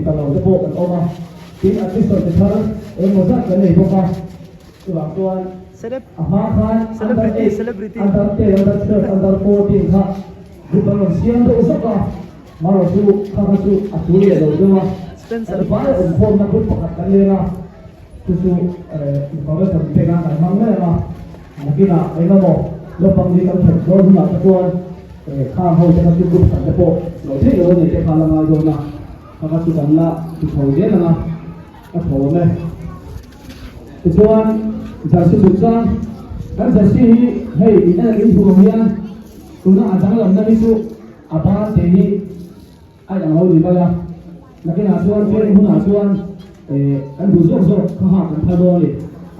thì tao lâu rất bộ cần ôm tiếng anh biết rồi thì thôi em một rất cái này vô con tôi bảo tôi celebrity under 10 under 12 under 14 ha di ba long siang do usap ka maro su kha su atuli do do Spencer ba on form na group ka kalera tu su ko ta pe ga ka mang na ma nakina ai na mo lo pang di ka thot do na ta tuan kha ho ta ka group ka ta po lo the lo ni te kha la ma do na ka su kan la tu thau de na ka thau me tu tuan giờ sử dụng sang kan giờ si hey ina lagi hukumian kuna adang lam na bisu apa teni ai ang ho di ba ya nakin asuan pe hun asuan kan du zo zo kha ha kan thado ni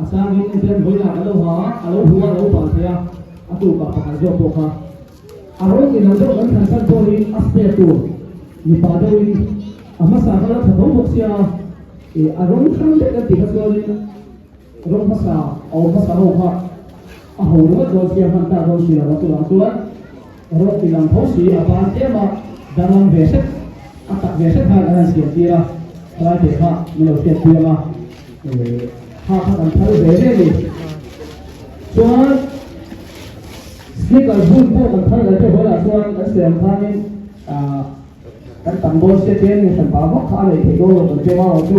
asang in ten hoina alo ha alo huwa alo pa thaya atu ka pa zo po kha aro ki na zo kan than san po ni aspe tu ni pa do ni ama sa ka thado boxia aro khang de ka ti ka zo ni rong masa au masa ho kha a ho ro do sia han ta do sia wa tu lang tuan ro ti lang ho si a ban te ma dalam veset atak veset ha kan sia tira tra te kha mi lo te tia ma ha kha kan thal ve le ni tuan sneaker boot bo kan thal le te ho la tuan kan sem kha ni kan tam bo se te ni san pa ho kha le te do kan te ma ho tu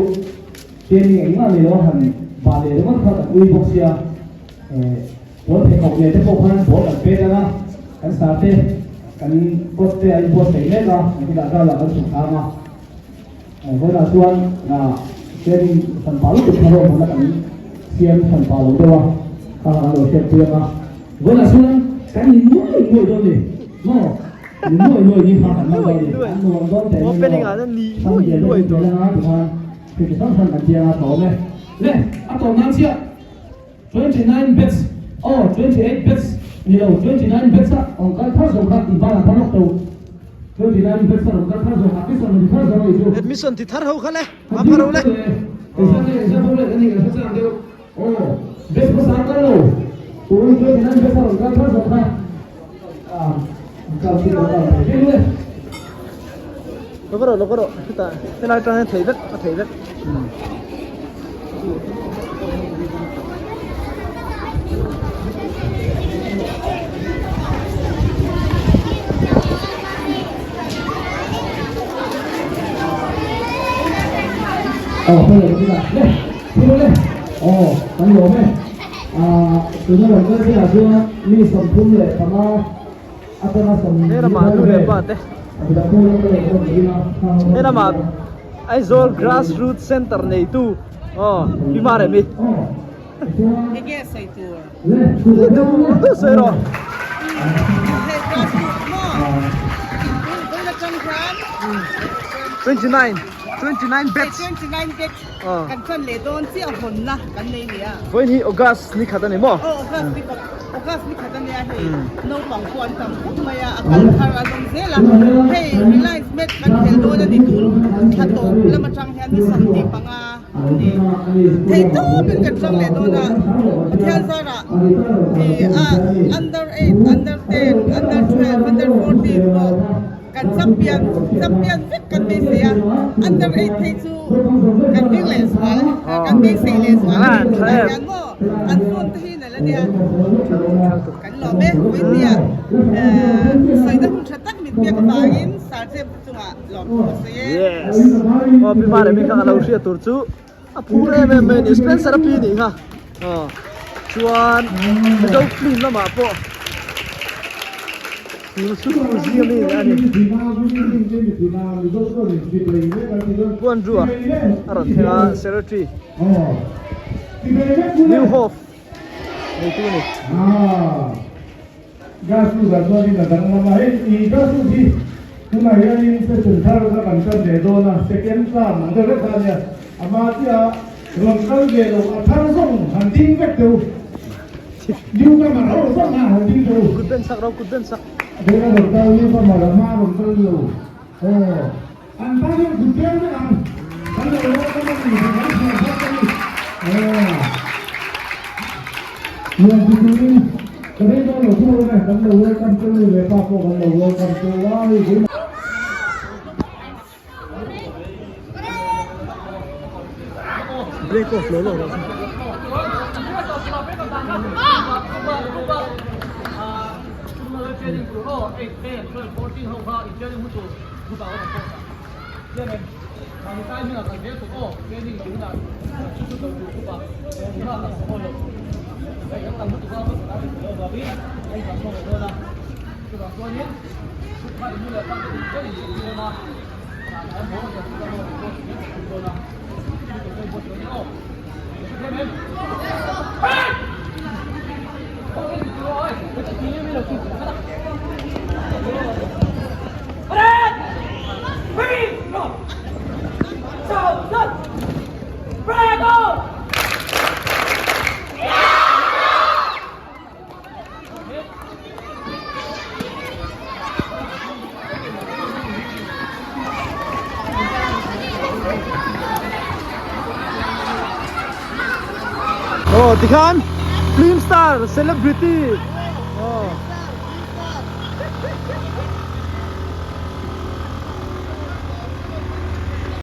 te ni nga ni lo han bà để nó mất thật uy bốc xia muốn thể học nghề thế phục hơn bố đặt bê ra cái sao thế cái bố thế anh bố thấy hết rồi cái đã ra là cái sủng khá mà với là xuân là trên phần báo lúc thao rồi là cái xem phần báo lúc đâu là đồ xem tiền mà với là xuân cái gì nuôi thôi gì nuôi như phá hẳn mang đây thì ăn nuôi có thể một bên là nuôi rồi thì cái sản phẩm là chia thổ này lên áp tổng năng chia 29 bits 28 bits nhiều 29 bits ông cái thao dùng khác thì ba là thao lọc đầu 29 bits ông cái thao dùng khác cái phần thao dùng rồi admission thì thắt hậu khăn đấy mà phá đâu đấy cái sao không lại cái này là sao làm được bits có sáng cái đâu 29 bits ông cái thao dùng khác cái gì đó là cái luôn nó có độ kita cái này cho nên thấy rất bây giờ chúng ta lên đi lên bắn lỗ này từ nó lần tới là chưa mi sầm phun lệ và nó atau sầm đây là mà nu đẹp quá thế đây là mà Aizol Grassroots Center này tu đi mà đấy mi cái ghé xây tour tu xây rồi xây grassroots more với là trong grand 29 bets 29 betsกันคนเลยโดนเสี่ยวหนนะกันเลยเนี่ย với ni August ni khát này mo Augustนี่ขัดเนี่ยเฮ้ยน้องของควรทำพวกมายากันคาราดงเซล่ะเฮ้ยรีไลซ์เม็ดกันเฮลโดจะดิตูนขัดโตแล้วมาจังแฮนนี่สันติปังอาเฮ้ยตู้เป็นกันจังเลยโดนะเทียนซาระunder 8 under 10 under 12 under 14กันซับเปียนวิกกันไม่เสียอันเดอร์8ที่จูกันวิ่งเลสวะกันวิ่งสี่เลสวะกันโม่อันส่วนที่ไหนละเนี่ยกันหล่อเบ้ไว้เนี่ยใส่ได้หุ่นชัดตั้งมิดเปียกตาอินสารเจ็บจังอ่ะหล่อเสีย yesพี่มาเลยมีข้างเราเชียร์ตัวจูพูดเรื่องนี่สเปนเซอร์ปีนี่ค่ะชวนเจ้าคลีนแล้วมาปะmuseum ni ani puan rua aron thega secretary New Hope ni tu ni gasu gasu ni na dang ma ai gasu di tuna ya ni se chun thar ka kan kan de do na second class ma de ka ya ama tia ron kal ge lo thar song han ding vek tu diu ka ma ro song na han ding tu kuden sak đây là một câu như con mà là ma một câu nhiều ăn bao nhiêu củ tiêu đấy ăn ăn được đâu có gì thì ăn nhiều hết đi nhiều củ tiêu cái đấy nó là thua này cầm đầu lên cầm tiêu về pa cổ cầm đầu lên cầm tiêu quá đi thế break off lo lo Oh, tikhan film star celebrity. Oh.